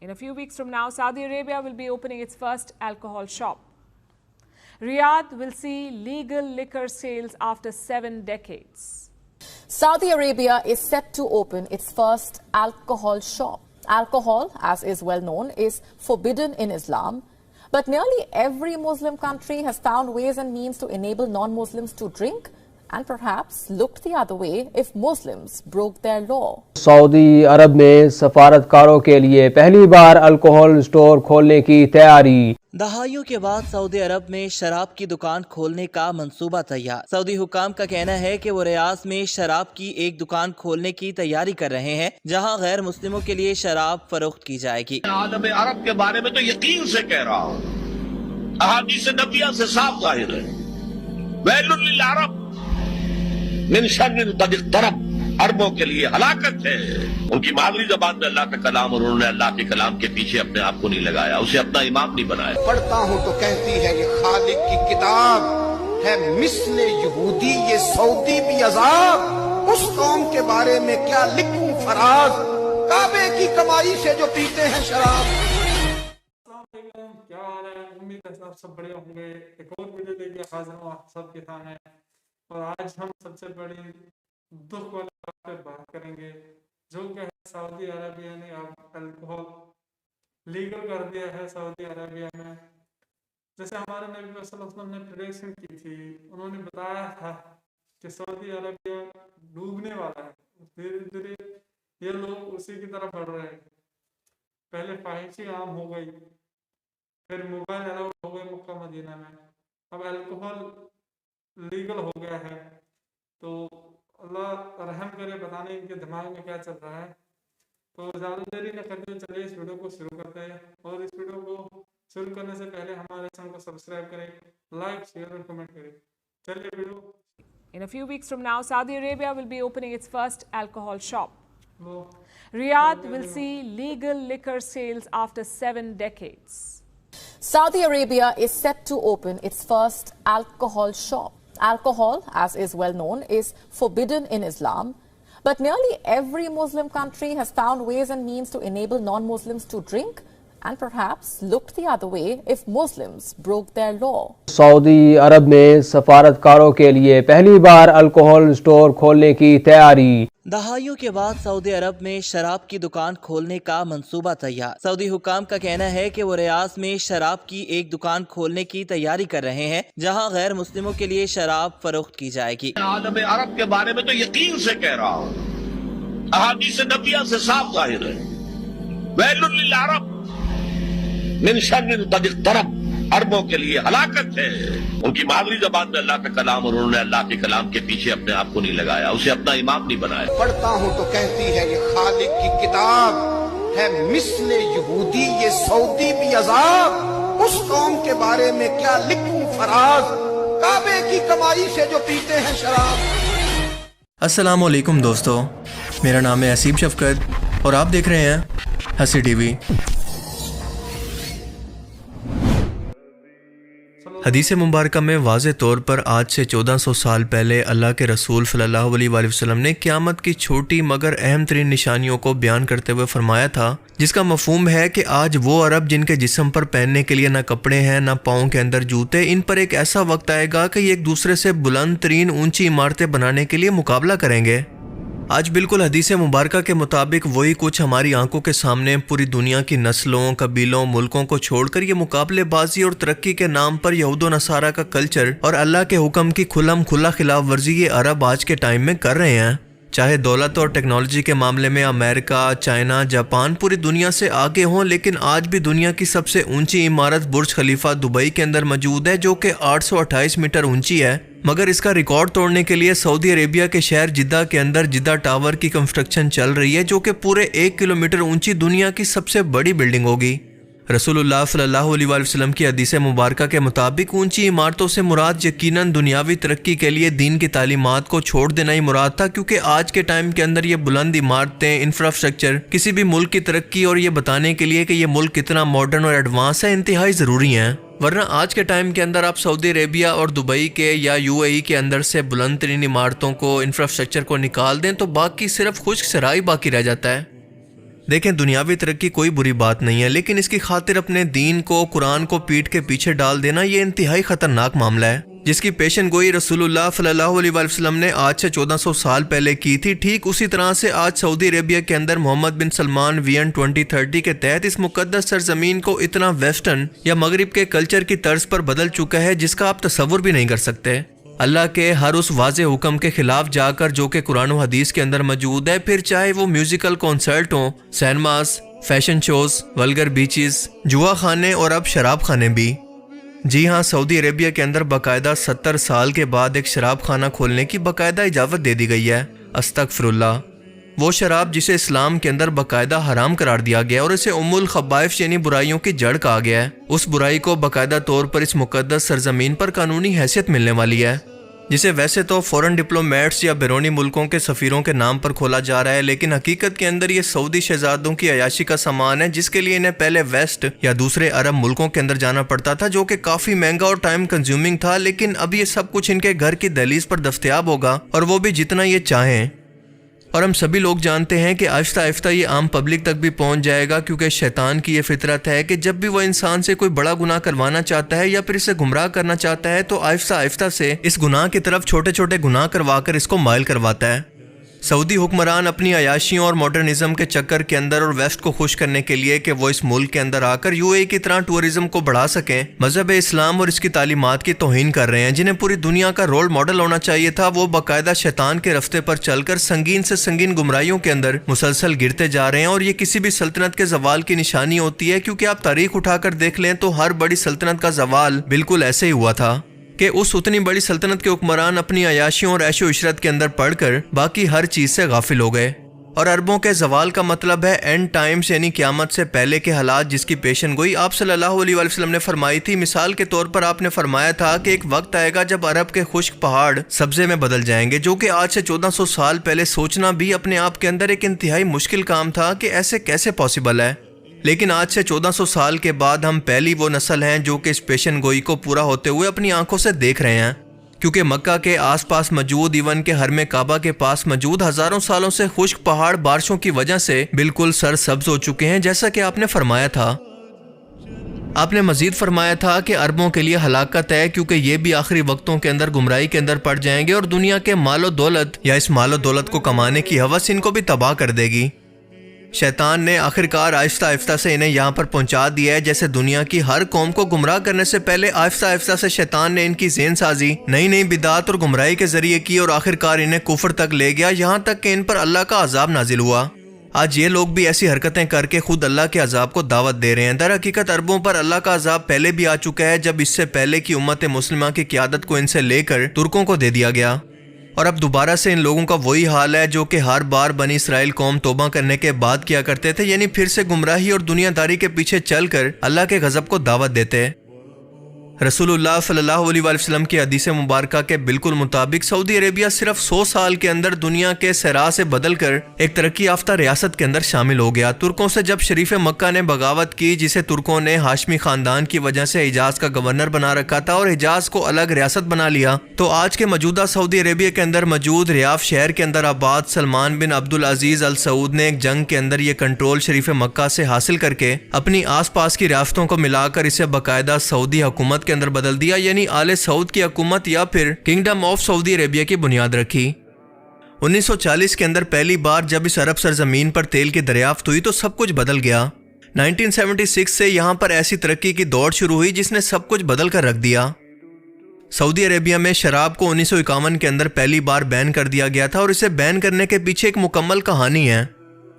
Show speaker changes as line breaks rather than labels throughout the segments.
In a few weeks from now, Saudi Arabia will be opening its first alcohol shop. Riyadh will see legal liquor sales after 7 decades.
Saudi Arabia is set to open its first alcohol shop. Alcohol, as is well known, is forbidden in Islam. But nearly every Muslim country has found ways and means to enable non-Muslims to drink and perhaps looked the other way if Muslims broke their law.
سعودی عرب میں سفارتکاروں کے لیے پہلی بار alcohol store کھولنے کی تیاری.
دہائیوں کے بعد سعودی عرب میں شراب کی دکان کھولنے کا منصوبہ تیار. سعودی حکام کا کہنا ہے کہ وہ ریاض میں شراب کی ایک دکان کھولنے کی تیاری کر رہے ہیں جہاں غیر مسلموں کے لیے شراب فروخت کی جائے گی.
عالم عرب کے بارے میں تو یقین سے کہہ رہا ہوں, احادیث نبویہ سے صاف ظاہر ہے. ویل للعرب من شر قد اقترب, عربوں کے لیے ہلاکت ہے. ان کی مادری زبان میں اللہ کا کلام, اور انہوں نے اللہ کے کلام کے پیچھے اپنے آپ کو نہیں لگایا, اسے اپنا امام نہیں بنایا.
پڑھتا ہوں تو کہتی ہے یہ خالق کی کتاب ہے, مثل یہودی یہ سعودی بھی عذاب. اس قوم کے بارے میں کیا لکھوں فراز, کعبے کی کمائی سے جو پیتے ہیں شراب.
السلام علیکم, کیا حال ہے؟ امید ہے آپ سب بڑے ہوں گے. ایک اور ویڈیو لے کے حاضر ہوں آپ سب کے سامنے, اور آج ہم سب سے بڑی دکھ والی بات پر بات کریں گے, جو کہ سعودی عربیہ نے اب الکوہل لیگل کر دیا ہے سعودی عربیہ میں. جیسے ہمارے نبی صلی اللہ علیہ وسلم نے پریڈکشن کی تھی, انہوں نے بتایا تھا کہ سعودی عربیہ ڈوبنے والا ہے. دھیرے دھیرے یہ لوگ اسی کی طرف بڑھ رہے ہیں. پہلے فحاشی عام ہو گئی, پھر موبائل الاؤ ہو گئے مکہ مدینہ میں, اب الکوہل لیگل ہو گیا ہے. تو اللہ رحم کرے, بتانے ان کے دماغ میں کیا چل رہا ہے. تو زیادہ دیری نہ کرتے ہوئے چلیے اس ویڈیو کو شروع کرتے ہیں, اور اس ویڈیو کو شروع کرنے سے پہلے ہمارے چینل کو سبسکرائب کریں, لائک شیئر اور کمنٹ کریں. چلیے video.
In a few weeks from now, Saudi Arabia will be opening its first alcohol shop. Riyadh will see legal liquor sales after 7 decades.
Saudi Arabia is set to open its first alcohol shop. Alcohol, as is well known, is forbidden in Islam. But nearly every Muslim country has found ways and means to enable non-Muslims to drink and perhaps looked the other way if Muslims broke their law.
سعودی عرب میں سفارتکاروں کے لیے پہلی بار alcohol store کھولنے کی تیاری.
دہائیوں کے بعد سعودی عرب میں شراب کی دکان کھولنے کا منصوبہ تیار. سعودی حکام کا کہنا ہے کہ وہ ریاض میں شراب کی ایک دکان کھولنے کی تیاری کر رہے ہیں جہاں غیر مسلموں کے لیے شراب فروخت کی جائے گی.
عالم عرب کے بارے میں تو یقین سے کہہ رہا ہوں, احادیث نبویہ سے صاف ظاہر ہے. ویل للعرب من شر قد اقترب, عربوں کے لیے ہلاکت ہے. ان کی مادری زبان میں اللہ کا کلام, اور انہوں نے اللہ کے کلام کے پیچھے اپنے آپ کو نہیں لگایا, اسے اپنا امام نہیں بنایا.
پڑھتا ہوں تو کہتی ہے یہ خالق کی کتاب ہے, مثل یہودی یہ سعودی بھی عذاب. اس قوم کے بارے میں کیا لکھوں فراز, کعبے کی کمائی سے جو پیتے ہیں شراب.
السلام علیکم دوستو, میرا نام ہے حسیب شفقت اور آپ دیکھ رہے ہیں ہنسی ٹی وی. حدیث مبارکہ میں واضح طور پر آج سے 1400 سال پہلے اللہ کے رسول صلی اللہ علیہ وآلہ وسلم نے قیامت کی چھوٹی مگر اہم ترین نشانیوں کو بیان کرتے ہوئے فرمایا تھا, جس کا مفہوم ہے کہ آج وہ عرب جن کے جسم پر پہننے کے لیے نہ کپڑے ہیں نہ پاؤں کے اندر جوتے, ان پر ایک ایسا وقت آئے گا کہ یہ ایک دوسرے سے بلند ترین اونچی عمارتیں بنانے کے لیے مقابلہ کریں گے. آج بالکل حدیث مبارکہ کے مطابق وہی کچھ ہماری آنکھوں کے سامنے پوری دنیا کی نسلوں, قبیلوں, ملکوں کو چھوڑ کر یہ مقابلے بازی اور ترقی کے نام پر یہود و نصارہ کا کلچر اور اللہ کے حکم کی کھلم کھلا خلاف ورزی یہ عرب آج کے ٹائم میں کر رہے ہیں. چاہے دولت اور ٹیکنالوجی کے معاملے میں امریکہ, چائنا, جاپان پوری دنیا سے آگے ہوں, لیکن آج بھی دنیا کی سب سے اونچی عمارت برج خلیفہ دبئی کے اندر موجود ہے, جو کہ 828 میٹر اونچی ہے. مگر اس کا ریکارڈ توڑنے کے لیے سعودی عربیہ کے شہر جدہ کے اندر جدہ ٹاور کی کنسٹرکشن چل رہی ہے, جو کہ پورے 1 کلومیٹر اونچی دنیا کی سب سے بڑی بلڈنگ ہوگی. رسول اللہ صلی اللہ علیہ وآلہ وسلم کی حدیث مبارکہ کے مطابق اونچی عمارتوں سے مراد یقیناً دنیاوی ترقی کے لیے دین کی تعلیمات کو چھوڑ دینا ہی مراد تھا, کیونکہ آج کے ٹائم کے اندر یہ بلند عمارتیں, انفراسٹرکچر کسی بھی ملک کی ترقی اور یہ بتانے کے لیے کہ یہ ملک کتنا ماڈرن اور ایڈوانس ہے انتہائی ضروری ہیں. ورنہ آج کے ٹائم کے اندر آپ سعودی عربیہ اور دبئی کے یا UAE کے اندر سے بلند ترین عمارتوں کو, انفراسٹرکچر کو نکال دیں تو باقی صرف خشک صحرائی باقی رہ جاتا ہے. دیکھیں دنیاوی ترقی کوئی بری بات نہیں ہے، لیکن اس کی خاطر اپنے دین کو، قرآن کو پیٹھ کے پیچھے ڈال دینا یہ انتہائی خطرناک معاملہ ہے، جس کی پیشن گوئی رسول اللہ صلی اللہ علیہ وسلم نے آج سے 1400 سال پہلے کی تھی۔ ٹھیک اسی طرح سے آج سعودی عربیہ کے اندر محمد بن سلمان ویژن 2030 کے تحت اس مقدس سرزمین کو اتنا ویسٹرن یا مغرب کے کلچر کی طرز پر بدل چکا ہے جس کا آپ تصور بھی نہیں کر سکتے۔ اللہ کے ہر اس واضح حکم کے خلاف جا کر جو کہ قرآن و حدیث کے اندر موجود ہے، پھر چاہے وہ میوزیکل کنسرٹ ہوں، cinemas, fashion shows, vulgar beaches, جوا خانے اور اب شراب خانے بھی۔ جی ہاں، سعودی عربیہ کے اندر باقاعدہ 70 سال کے بعد ایک شراب خانہ کھولنے کی باقاعدہ اجازت دے دی گئی ہے۔ استغفر اللہ، وہ شراب جسے اسلام کے اندر باقاعدہ حرام قرار دیا گیا اور اسے ام الخبائث یعنی برائیوں کی جڑ کہا گیا ہے، اس برائی کو باقاعدہ طور پر اس مقدس سرزمین پر قانونی حیثیت ملنے والی ہے، جسے ویسے تو فورن ڈپلومیٹس یا بیرونی ملکوں کے سفیروں کے نام پر کھولا جا رہا ہے، لیکن حقیقت کے اندر یہ سعودی شہزادوں کی عیاشی کا سامان ہے، جس کے لیے انہیں پہلے ویسٹ یا دوسرے عرب ملکوں کے اندر جانا پڑتا تھا، جو کہ کافی مہنگا اور ٹائم کنزیومنگ تھا، لیکن اب یہ سب کچھ ان کے گھر کی دہلیز پر دستیاب ہوگا، اور وہ بھی جتنا یہ چاہیں۔ اور ہم سبھی لوگ جانتے ہیں کہ آہستہ آہستہ یہ عام پبلک تک بھی پہنچ جائے گا، کیونکہ شیطان کی یہ فطرت ہے کہ جب بھی وہ انسان سے کوئی بڑا گناہ کروانا چاہتا ہے یا پھر اسے گمراہ کرنا چاہتا ہے تو آہستہ آہستہ سے اس گناہ کی طرف چھوٹے چھوٹے گناہ کروا کر اس کو مائل کرواتا ہے۔ سعودی حکمران اپنی عیاشیوں اور ماڈرنزم کے چکر کے اندر اور ویسٹ کو خوش کرنے کے لیے کہ وہ اس ملک کے اندر آ کر UAE کی طرح ٹورزم کو بڑھا سکیں، مذہب اسلام اور اس کی تعلیمات کی توہین کر رہے ہیں۔ جنہیں پوری دنیا کا رول ماڈل ہونا چاہیے تھا، وہ باقاعدہ شیطان کے رستے پر چل کر سنگین سے سنگین گمراہیوں کے اندر مسلسل گرتے جا رہے ہیں، اور یہ کسی بھی سلطنت کے زوال کی نشانی ہوتی ہے، کیونکہ آپ تاریخ اٹھا کر دیکھ لیں تو ہر بڑی سلطنت کا زوال بالکل ایسے ہی ہوا تھا کہ اس اتنی بڑی سلطنت کے حکمران اپنی عیاشیوں اور عیش و عشرت کے اندر پڑھ کر باقی ہر چیز سے غافل ہو گئے۔ اور عربوں کے زوال کا مطلب ہے اینڈ ٹائمز یعنی قیامت سے پہلے کے حالات، جس کی پیشن گوئی آپ صلی اللہ علیہ وسلم نے فرمائی تھی۔ مثال کے طور پر آپ نے فرمایا تھا کہ ایک وقت آئے گا جب عرب کے خشک پہاڑ سبزے میں بدل جائیں گے، جو کہ آج سے 1400 سال پہلے سوچنا بھی اپنے آپ کے اندر ایک انتہائی مشکل کام تھا کہ ایسے کیسے پاسبل ہے۔ لیکن آج سے 1400 سال کے بعد ہم پہلی وہ نسل ہیں جو کہ اس پیشن گوئی کو پورا ہوتے ہوئے اپنی آنکھوں سے دیکھ رہے ہیں، کیونکہ مکہ کے آس پاس موجود ایون کے حرم کعبہ کے پاس موجود ہزاروں سالوں سے خشک پہاڑ بارشوں کی وجہ سے بالکل سرسبز ہو چکے ہیں، جیسا کہ آپ نے فرمایا تھا۔ آپ نے مزید فرمایا تھا کہ عربوں کے لیے ہلاکت ہے، کیونکہ یہ بھی آخری وقتوں کے اندر گمراہی کے اندر پڑ جائیں گے، اور دنیا کے مال و دولت یا اس مال و دولت کو کمانے کی ہوس ان کو بھی تباہ کر دے گی۔ شیطان نے آخرکار آہستہ آہستہ سے انہیں یہاں پر پہنچا دیا ہے، جیسے دنیا کی ہر قوم کو گمراہ کرنے سے پہلے آہستہ آہستہ سے شیطان نے ان کی ذہن سازی نئی نئی بدعات اور گمراہی کے ذریعے کی، اور آخرکار انہیں کفر تک لے گیا، یہاں تک کہ ان پر اللہ کا عذاب نازل ہوا۔ آج یہ لوگ بھی ایسی حرکتیں کر کے خود اللہ کے عذاب کو دعوت دے رہے ہیں۔ در حقیقت عربوں پر اللہ کا عذاب پہلے بھی آ چکا ہے، جب اس سے پہلے کی امت مسلمہ کی قیادت کو ان سے لے کر ترکوں کو دے دیا گیا، اور اب دوبارہ سے ان لوگوں کا وہی حال ہے جو کہ ہر بار بنی اسرائیل قوم توبہ کرنے کے بعد کیا کرتے تھے، یعنی پھر سے گمراہی اور دنیا داری کے پیچھے چل کر اللہ کے غضب کو دعوت دیتے۔ رسول اللہ صلی اللہ علیہ وسلم کی حدیث مبارکہ کے بالکل مطابق سعودی عربیہ صرف 100 سال کے اندر دنیا کے صحرا سے بدل کر ایک ترقی یافتہ ریاست کے اندر شامل ہو گیا۔ ترکوں سے جب شریف مکہ نے بغاوت کی، جسے ترکوں نے ہاشمی خاندان کی وجہ سے حجاز کا گورنر بنا رکھا تھا اور حجاز کو الگ ریاست بنا لیا، تو آج کے موجودہ سعودی عربیہ کے اندر موجود ریاف شہر کے اندر آباد سلمان بن عبدالعزیز ال سعود نے ایک جنگ کے اندر یہ کنٹرول شریف مکہ سے حاصل کر کے اپنی آس پاس کی ریاستوں کو ملا کر اسے باقاعدہ سعودی حکومت کے اندر بدل دیا، یعنی آل سعود کی حکومت یا پھر کنگڈم آف سعودی عربیہ کی بنیاد رکھی۔ 1940 کے اندر پہلی بار جب اس عرب سرزمین پر تیل کی دریافت ہوئی تو سب کچھ بدل گیا۔ 1976 سے یہاں پر ایسی ترقی کی دوڑ شروع ہوئی جس نے سب کچھ بدل کر رکھ دیا۔ سعودی عربیہ میں شراب کو 1951 کے اندر پہلی بار بین کر دیا گیا تھا، اور اسے بین کرنے کے پیچھے ایک مکمل کہانی ہے۔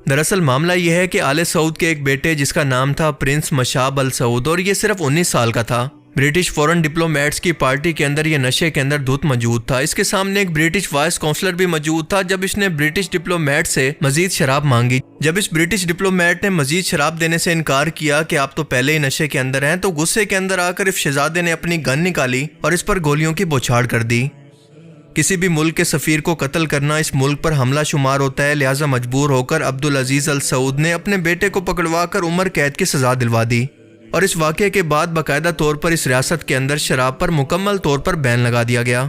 دراصل معاملہ یہ ہے کہ آل سعود کے ایک بیٹے جس کا نام تھا پرنس مشاب ال سعود، اور یہ صرف 19 سال کا تھا، برٹش فورن ڈپلومیٹس کی پارٹی کے اندر یہ نشے کے اندر دھت موجود تھا۔ اس کے سامنے ایک برٹش وائس کونسلر بھی موجود تھا۔ جب اس نے برٹش ڈپلومیٹ سے مزید شراب مانگی، جب اس برٹش ڈپلومیٹ نے مزید شراب دینے سے انکار کیا کہ آپ تو پہلے ہی نشے کے اندر ہیں، تو غصے کے اندر آ کر اس شہزادے نے اپنی گن نکالی اور اس پر گولیوں کی بوچھاڑ کر دی۔ کسی بھی ملک کے سفیر کو قتل کرنا اس ملک پر حملہ شمار ہوتا ہے، لہٰذا مجبور ہو کر عبدالعزیز ال سعود نے اپنے بیٹے کو پکڑوا کر عمر قید کی سزا دلوا دی، اور اس واقعے کے بعد باقاعدہ طور پر اس ریاست کے اندر شراب پر مکمل طور پر بین لگا دیا گیا۔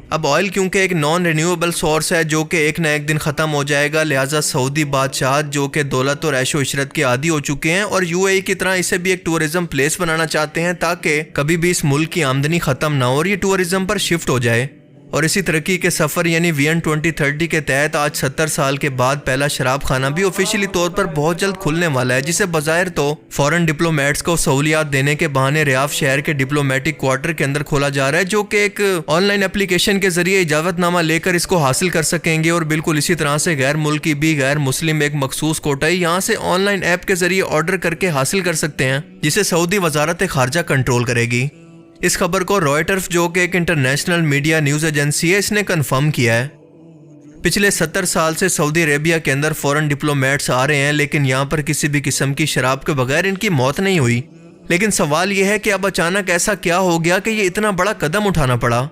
اب آئل کیونکہ ایک نان رینیویبل سورس ہے جو کہ ایک نہ ایک دن ختم ہو جائے گا، لہٰذا سعودی بادشاہت جو کہ دولت اور عیش و عشرت کے عادی ہو چکے ہیں اور یو اے ای کی طرح اسے بھی ایک ٹورزم پلیس بنانا چاہتے ہیں تاکہ کبھی بھی اس ملک کی آمدنی ختم نہ ہو اور یہ ٹورزم پر شفٹ ہو جائے۔ اور اسی ترقی کے سفر یعنی ویژن 2030 کے تحت آج 70 سال کے بعد پہلا شراب خانہ بھی آفیشیلی طور پر بہت جلد کھلنے والا ہے، جسے بظاہر تو فورن ڈپلومیٹس کو سہولیات دینے کے بہانے ریاض شہر کے ڈپلومیٹک کوارٹر کے اندر کھولا جا رہا ہے، جو کہ ایک آن لائن اپلیکیشن کے ذریعے اجازت نامہ لے کر اس کو حاصل کر سکیں گے، اور بالکل اسی طرح سے غیر ملکی بھی غیر مسلم ایک مخصوص کوٹائی یہاں سے آن لائن ایپ کے ذریعے آرڈر کر کے حاصل کر سکتے ہیں، جسے سعودی وزارت خارجہ کنٹرول کرے گی۔ اس خبر کو رائٹرز جو کہ ایک انٹرنیشنل میڈیا نیوز ایجنسی ہے، اس نے کنفرم کیا ہے۔ پچھلے 70 سال سے سعودی عربیہ کے اندر فورن ڈپلومیٹس آ رہے ہیں، لیکن یہاں پر کسی بھی قسم کی شراب کے بغیر ان کی موت نہیں ہوئی۔ لیکن سوال یہ ہے کہ اب اچانک ایسا کیا ہو گیا کہ یہ اتنا بڑا قدم اٹھانا پڑا،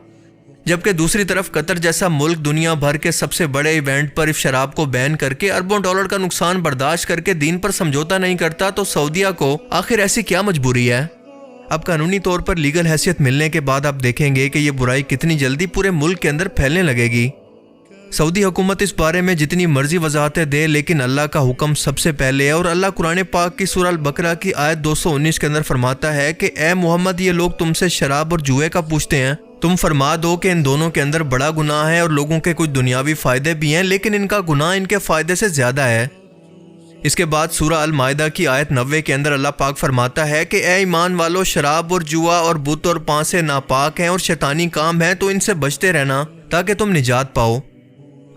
جبکہ دوسری طرف قطر جیسا ملک دنیا بھر کے سب سے بڑے ایونٹ پر اس شراب کو بین کر کے اربوں ڈالر کا نقصان برداشت کر کے دین پر سمجھوتا نہیں کرتا، تو سعودیہ کو آخر ایسی کیا مجبوری ہے؟ اب قانونی طور پر لیگل حیثیت ملنے کے بعد آپ دیکھیں گے کہ یہ برائی کتنی جلدی پورے ملک کے اندر پھیلنے لگے گی۔ سعودی حکومت اس بارے میں جتنی مرضی وضاحتیں دے، لیکن اللہ کا حکم سب سے پہلے ہے، اور اللہ قرآن پاک کی سورہ البقرہ کی آیت 219 کے اندر فرماتا ہے کہ اے محمد، یہ لوگ تم سے شراب اور جوئے کا پوچھتے ہیں، تم فرما دو کہ ان دونوں کے اندر بڑا گناہ ہے اور لوگوں کے کچھ دنیاوی فائدے بھی ہیں، لیکن ان کا گناہ ان کے فائدے سے زیادہ ہے۔ اس کے بعد سورہ المائدہ کی آیت 90 کے اندر اللہ پاک فرماتا ہے کہ اے ایمان والو، شراب اور جوا اور بت اور پاں سے ناپاک ہیں اور شیطانی کام ہیں، تو ان سے بچتے رہنا تاکہ تم نجات پاؤ۔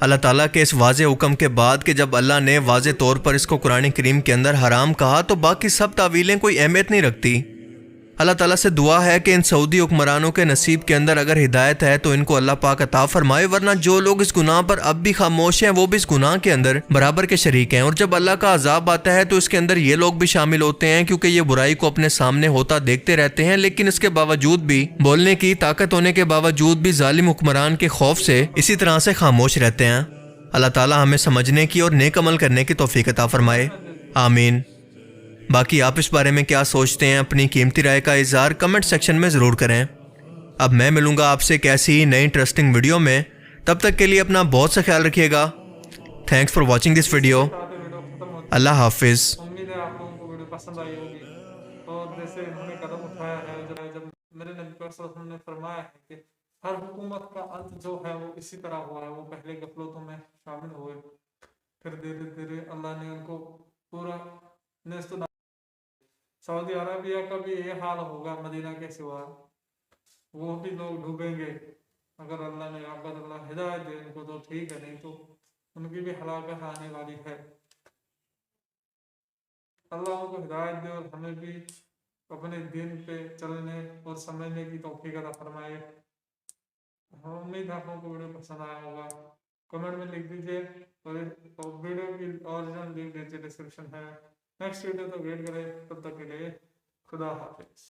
اللہ تعالیٰ کے اس واضح حکم کے بعد کہ جب اللہ نے واضح طور پر اس کو قرآن کریم کے اندر حرام کہا تو باقی سب تعویلیں کوئی اہمیت نہیں رکھتی۔ اللہ تعالیٰ سے دعا ہے کہ ان سعودی حکمرانوں کے نصیب کے اندر اگر ہدایت ہے تو ان کو اللہ پاک عطا فرمائے، ورنہ جو لوگ اس گناہ پر اب بھی خاموش ہیں وہ بھی اس گناہ کے اندر برابر کے شریک ہیں، اور جب اللہ کا عذاب آتا ہے تو اس کے اندر یہ لوگ بھی شامل ہوتے ہیں، کیونکہ یہ برائی کو اپنے سامنے ہوتا دیکھتے رہتے ہیں، لیکن اس کے باوجود بھی، بولنے کی طاقت ہونے کے باوجود بھی ظالم حکمران کے خوف سے اسی طرح سے خاموش رہتے ہیں۔ اللہ تعالیٰ ہمیں سمجھنے کی اور نیک عمل کرنے کی توفیق عطا فرمائے، آمین۔ باقی آپ اس بارے میں کیا سوچتے ہیں؟ اپنی قیمتی رائے کا اظہار کمنٹ سیکشن میں ضرور کریں۔ اب میں ملوں گا آپ سے ایک ایسی ہی نئی انٹرسٹنگ ویڈیو میں، تب تک کے لیے اپنا بہت سا خیال رکھیے گا۔ Thanks for watching this video. اللہ حافظ۔
امید ہے آپ لوگوں کو ویڈیو پسند آئی ہوگی، اور جیسے انہوں نے قدم اٹھایا ہے، جب میرے نبی صلی اللہ علیہ وسلم نے فرمایا ہے کہ ہر حکومت کا انت جو ہے وہ اسی طرح ہوا ہے، وہ پہلے غفلتوں میں شامل ہوئے، پھر دھیرے دھیرے اللہ نے ان کو پورا نیست و سعودی عربیہ کا بھی یہ حال ہوگا مدینہ کے سوا، وہ بھی لوگ ڈوبیں گے۔ اگر اللہ نے اگر اللہ ہدایت دے ان کو تو ٹھیک ہے، نہیں تو ان کی بھی ہلاکت آنے والی ہے۔ اللہ ان کو ہدایت دے اور ہمیں بھی اپنے دین پہ چلنے اور سمجھنے کی توفیق عطا فرمائے۔ امید آپ لوگوں کو ویڈیو پسند آیا ہوگا، کمنٹ میں لکھ دیجیے، اور ویڈیو کی اوریجنل لنک نیچے ڈسکرپشن ہے۔ نیکسٹ ویڈیو تو ویٹ کریں، تب تک کے لیے خدا حافظ۔